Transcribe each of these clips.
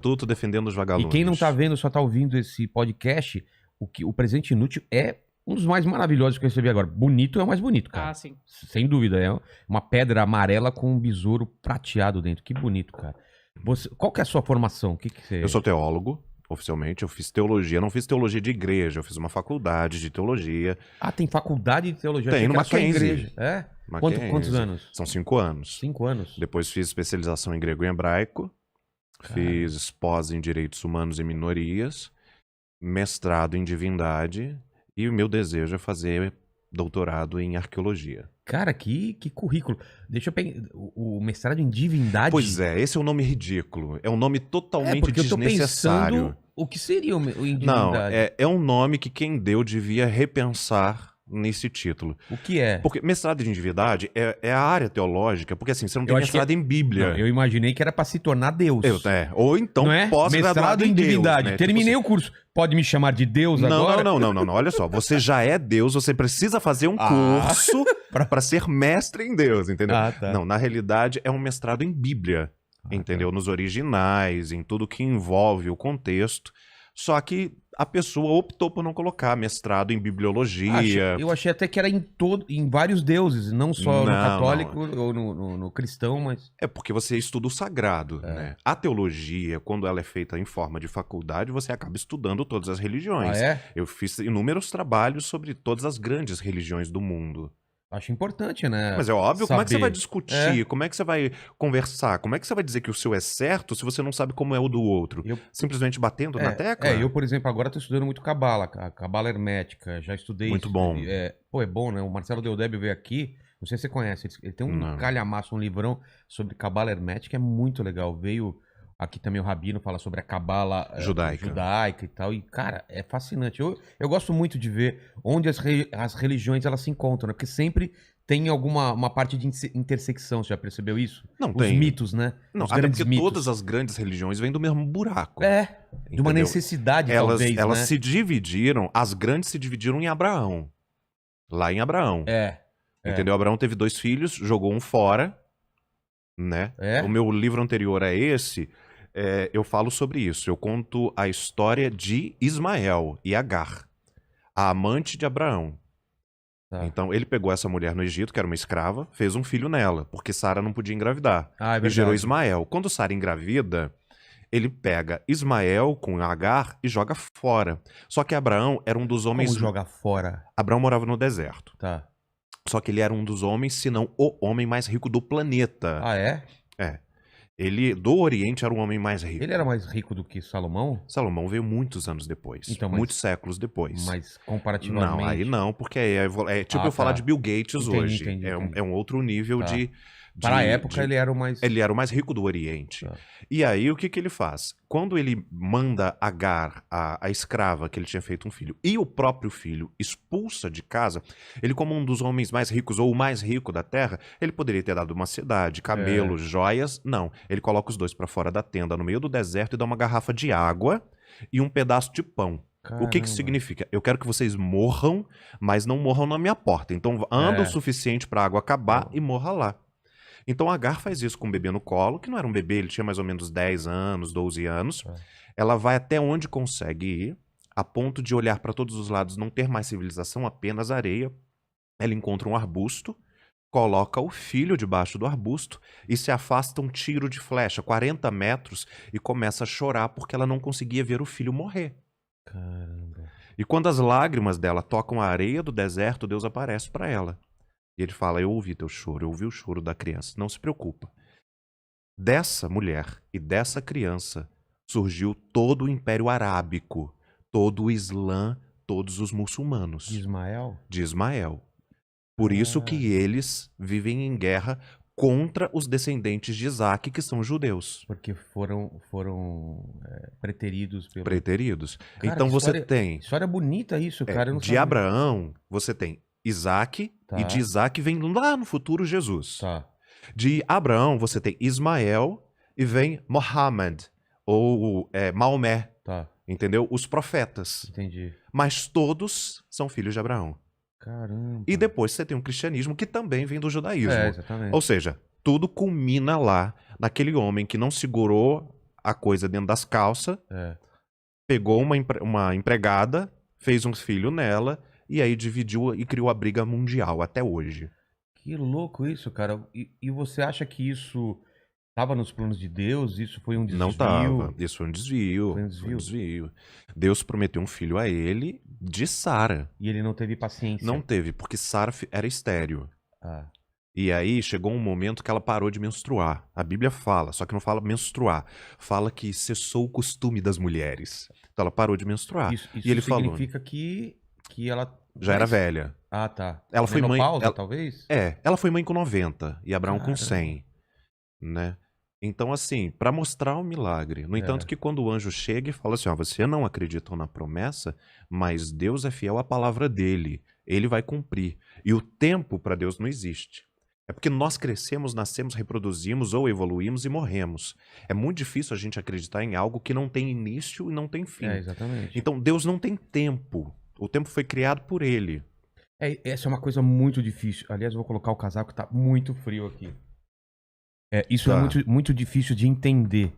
Tudo defendendo os E vagalumes. quem não tá vendo, só tá ouvindo esse podcast, o presente inútil é um dos mais maravilhosos que eu recebi agora. Bonito é o mais bonito, cara. Ah, sim. Sem dúvida. É uma pedra amarela com um besouro prateado dentro. Que bonito, cara. Qual que é a sua formação? O que você... Eu sou teólogo, oficialmente. Eu fiz teologia. Não fiz teologia de igreja. Eu fiz uma faculdade de teologia. Ah, tem faculdade de teologia. Tem, Achei no que era só Mackenzie. igreja. É? Mackenzie. Quantos anos? São 5 anos. 5 anos. Depois fiz especialização em grego e hebraico. Fiz pós em direitos humanos e minorias. Mestrado em divindade. E o meu desejo é fazer doutorado em arqueologia. Cara, que currículo. Deixa eu pegar. O mestrado em divindade. Pois é, esse é um nome ridículo. É um nome totalmente porque eu tô desnecessário. pensando o que seria o em divindade. Não, é um nome que quem deu devia repensar nesse título. O que é? Porque mestrado em divindade é a área teológica, porque assim, você não tem acho que mestrado em Bíblia. Não, eu imaginei que era pra se tornar Deus. Ou então não é? pós-graduado Mestrado em Deus, divindade. né? Terminei Tipo o curso. Pode me chamar de Deus assim, agora? Não. Olha só, você já é Deus, você precisa fazer um curso pra ser mestre em Deus, entendeu? Ah, tá. Não, na realidade é um mestrado em Bíblia, entendeu? Tá. Nos originais, em tudo que envolve o contexto. Só que a pessoa optou por não colocar mestrado em bibliologia. Eu achei até que era em vários deuses, não só no Não, católico ou no cristão, mas... É porque você estuda o sagrado, né? A teologia, quando ela é feita em forma de faculdade, você acaba estudando todas as religiões. Ah, é? Eu fiz inúmeros trabalhos sobre todas as grandes religiões do mundo. Acho importante, né? Mas é óbvio, como é que você saber. vai discutir? Como é que você vai conversar? Como é que você vai dizer que o seu é certo se você não sabe como é o do outro? Simplesmente batendo na tecla? Eu, por exemplo, agora tô estudando muito Cabala, a Cabala Hermética, já estudei Muito isso. bom. É bom, né? O Marcelo Deodébio veio aqui, não sei se você conhece, ele tem um calhamaço, um livrão sobre Cabala Hermética, é muito legal. Veio aqui também o Rabino fala sobre a Cabala judaica e tal, e cara, é fascinante. Eu gosto muito de ver onde as religiões elas se encontram, né? Porque sempre tem uma parte de intersecção, você já percebeu isso? Não, Os tem. mitos, né? Não, Os até grandes porque mitos. todas as grandes religiões vêm do mesmo buraco. De uma necessidade, talvez, Elas né? se dividiram, as grandes se dividiram em Abraão. Lá em Abraão. Entendeu? Abraão teve 2 filhos, jogou um fora, né? O meu livro anterior a esse, eu falo sobre isso. Eu conto a história de Ismael e Agar, a amante de Abraão. Então, ele pegou essa mulher no Egito, que era uma escrava, fez um filho nela, porque Sara não podia engravidar. E gerou Ismael. Quando Sara engravida, ele pega Ismael com Agar e joga fora. Só que Abraão era um dos homens... Como joga fora? Abraão morava no deserto. Tá. Só que ele era um dos homens, se não o homem mais rico do planeta. Ah, é? Ele, do Oriente, era o homem mais rico. Ele era mais rico do que Salomão? Salomão veio muitos anos depois. Então, muitos séculos depois. Mas comparativamente... Não, aí não, porque é tipo eu falar de Bill Gates hoje. Entendi. É um outro nível de... Para a época, ele era o mais... Ele era o mais rico do Oriente. E aí, o que ele faz? Quando ele manda Agar, a escrava, que ele tinha feito um filho, e o próprio filho expulsa de casa, ele, como um dos homens mais ricos, ou o mais rico da terra, ele poderia ter dado uma cidade, camelos, joias. Não. Ele coloca os 2 para fora da tenda, no meio do deserto, e dá uma garrafa de água e um pedaço de pão. Caramba. O que significa? Eu quero que vocês morram, mas não morram na minha porta. Então, anda o suficiente para a água acabar e morra lá. Então Agar faz isso com um bebê no colo, que não era um bebê, ele tinha mais ou menos 10 anos, 12 anos. Ela vai até onde consegue ir, a ponto de olhar para todos os lados, não ter mais civilização, apenas areia. Ela encontra um arbusto, coloca o filho debaixo do arbusto e se afasta um tiro de flecha, 40 metros, e começa a chorar porque ela não conseguia ver o filho morrer. Caramba. E quando as lágrimas dela tocam a areia do deserto, Deus aparece para ela. E ele fala, eu ouvi teu choro, eu ouvi o choro da criança, não se preocupa. Dessa mulher e dessa criança surgiu todo o Império Arábico, todo o Islã, todos os muçulmanos. De Ismael? De Ismael. Por isso que eles vivem em guerra contra os descendentes de Isaac, que são judeus. Porque foram preteridos pelo... Preteridos. Cara, então você tem... História bonita isso, cara. Eu não de sabia. Abraão, você tem Isaac, e de Isaac vem lá no futuro Jesus. De Abraão, você tem Ismael e vem Mohammed, ou Maomé, entendeu? Os profetas. Entendi. Mas todos são filhos de Abraão. Caramba. E depois você tem um cristianismo que também vem do judaísmo. Exatamente. Ou seja, tudo culmina lá, naquele homem que não segurou a coisa dentro das calças, pegou uma empregada, fez um filho nela, e aí dividiu e criou a briga mundial até hoje. Que louco isso, cara. E você acha que isso estava nos planos de Deus? Isso foi um desvio? Não estava. Isso foi um desvio. Foi um desvio. Deus prometeu um filho a ele de Sara. E ele não teve paciência. Não teve, porque Sara era estéril. E aí chegou um momento que ela parou de menstruar. A Bíblia fala, só que não fala menstruar. Fala que cessou o costume das mulheres. Então ela parou de menstruar. Isso e ele significa falou, que ela... Já era velha. Ah, tá. Ela foi mãe... talvez? Ela foi mãe com 90 e Abraão com 100. Né? Então, assim, para mostrar o milagre. No entanto, que quando o anjo chega e fala assim, ó, você não acreditou na promessa, mas Deus é fiel à palavra dele. Ele vai cumprir. E o tempo para Deus não existe. É porque nós crescemos, nascemos, reproduzimos ou evoluímos e morremos. É muito difícil a gente acreditar em algo que não tem início e não tem fim. Exatamente. Então, Deus não tem tempo. O tempo foi criado por ele. Essa é uma coisa muito difícil. Aliás, eu vou colocar o casaco, tá muito frio aqui. Isso é muito, muito difícil de entender.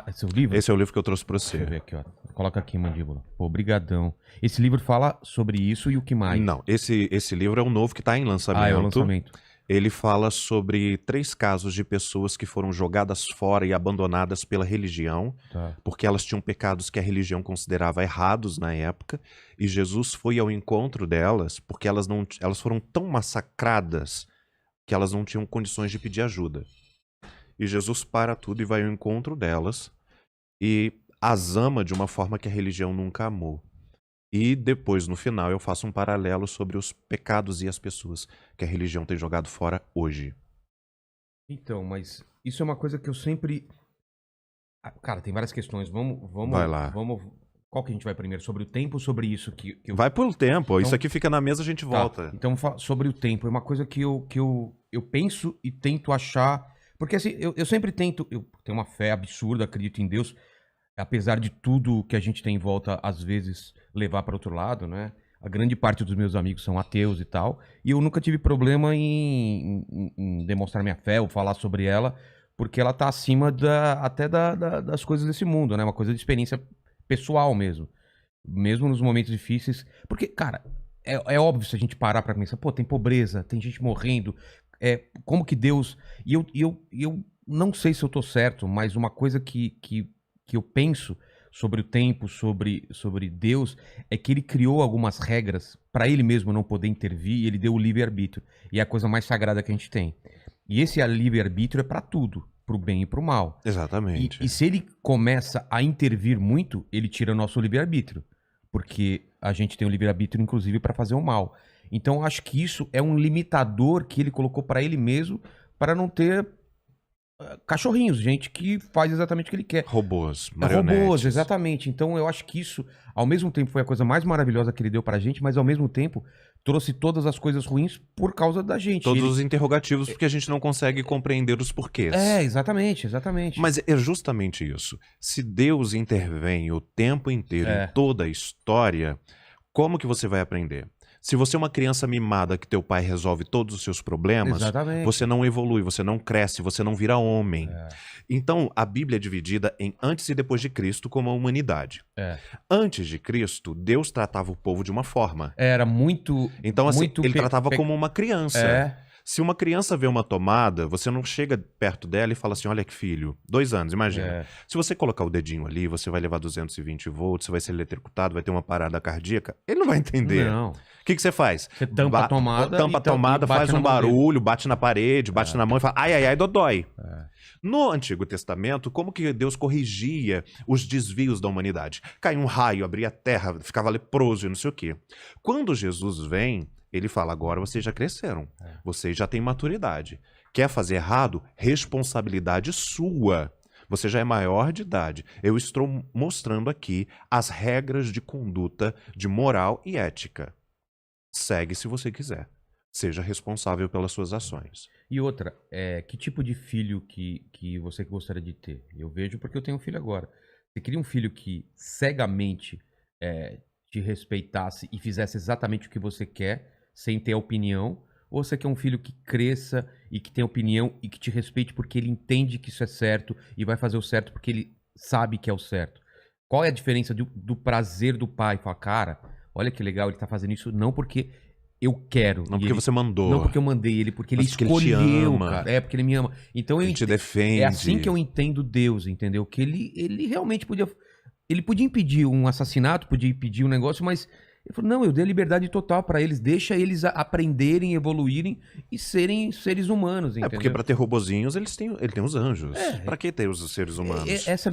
Esse é o livro? Esse é o livro que eu trouxe para você. Deixa eu ver aqui, ó. Coloca aqui, mandíbula. Pô, brigadão. Esse livro fala sobre isso e o que mais? Não, esse livro é um novo que está em lançamento. É o lançamento. Ele fala sobre 3 casos de pessoas que foram jogadas fora e abandonadas pela religião, porque elas tinham pecados que a religião considerava errados na época, e Jesus foi ao encontro delas, porque elas foram tão massacradas que elas não tinham condições de pedir ajuda. E Jesus para tudo e vai ao encontro delas e as ama de uma forma que a religião nunca amou. E depois, no final, eu faço um paralelo sobre os pecados e as pessoas que a religião tem jogado fora hoje. Então, mas isso é uma coisa que eu sempre... Cara, tem várias questões. Vamos vai lá. Qual que a gente vai primeiro? Sobre o tempo ou sobre isso? Vai pelo tempo. Então, isso aqui fica na mesa, a gente volta. Então, sobre o tempo. É uma coisa que eu penso e tento achar... Porque assim, eu sempre tento... Eu tenho uma fé absurda, acredito em Deus... Apesar de tudo que a gente tem em volta, às vezes, levar para outro lado, né? A grande parte dos meus amigos são ateus e tal. E eu nunca tive problema em demonstrar minha fé ou falar sobre ela, porque ela tá acima até das coisas desse mundo, né? Uma coisa de experiência pessoal mesmo. Mesmo nos momentos difíceis. Porque, cara, é óbvio se a gente parar pra pensar, pô, tem pobreza, tem gente morrendo. Como que Deus... E eu não sei se eu tô certo, mas uma coisa que eu penso sobre o tempo, sobre Deus, é que ele criou algumas regras para ele mesmo não poder intervir e ele deu o livre-arbítrio. E é a coisa mais sagrada que a gente tem. E esse livre-arbítrio é para tudo, pro bem e pro mal. Exatamente. E se ele começa a intervir muito, ele tira o nosso livre-arbítrio. Porque a gente tem o livre-arbítrio, inclusive, para fazer o mal. Então, acho que isso é um limitador que ele colocou para ele mesmo para não ter... cachorrinhos, gente que faz exatamente o que ele quer. Robôs, marionetes. Robôs, exatamente. Então eu acho que isso, ao mesmo tempo, foi a coisa mais maravilhosa que ele deu pra gente, mas ao mesmo tempo trouxe todas as coisas ruins por causa da gente. Todos os interrogativos, porque a gente não consegue compreender os porquês. Exatamente. Mas é justamente isso. Se Deus intervém o tempo inteiro em toda a história, como que você vai aprender? Se você é uma criança mimada que teu pai resolve todos os seus problemas, você não evolui, você não cresce, você não vira homem. Então, a Bíblia é dividida em antes e depois de Cristo como a humanidade. Antes de Cristo, Deus tratava o povo de uma forma. Era muito... Então, assim, ele tratava como uma criança. Se uma criança vê uma tomada, você não chega perto dela e fala assim, olha que filho, 2 anos, imagina. Se você colocar o dedinho ali, você vai levar 220 volts, você vai ser eletrocutado, vai ter uma parada cardíaca, ele não vai entender. Não. O que você faz? Você tampa a tomada. Tampa a tomada, faz um barulho, bate na parede, bate na mão e fala, ai, dodói. No Antigo Testamento, como que Deus corrigia os desvios da humanidade? Caiu um raio, abria a terra, ficava leproso e não sei o quê. Quando Jesus vem... Ele fala, agora vocês já cresceram, vocês já têm maturidade. Quer fazer errado? Responsabilidade sua. Você já é maior de idade. Eu estou mostrando aqui as regras de conduta, de moral e ética. Segue se você quiser. Seja responsável pelas suas ações. E outra, que tipo de filho que você gostaria de ter? Eu vejo porque eu tenho um filho agora. Você queria um filho que cegamente te respeitasse e fizesse exatamente o que você quer, sem ter opinião, ou você quer um filho que cresça e que tenha opinião e que te respeite porque ele entende que isso é certo e vai fazer o certo porque ele sabe que é o certo. Qual é a diferença do prazer do pai? Fala, cara, olha que legal, ele tá fazendo isso não porque eu quero. Não porque você mandou. Não porque eu mandei ele, porque ele escolheu, ele te ama. cara. É, porque ele me ama. Então ele te defende. É assim que eu entendo Deus, entendeu? Que ele realmente podia... Ele podia impedir um assassinato, podia impedir um negócio, mas ele falou, não, eu dei a liberdade total pra eles, deixa eles aprenderem, evoluírem e serem seres humanos, entendeu? É porque pra ter robozinhos, ele tem os anjos. Pra que ter os seres humanos? Essa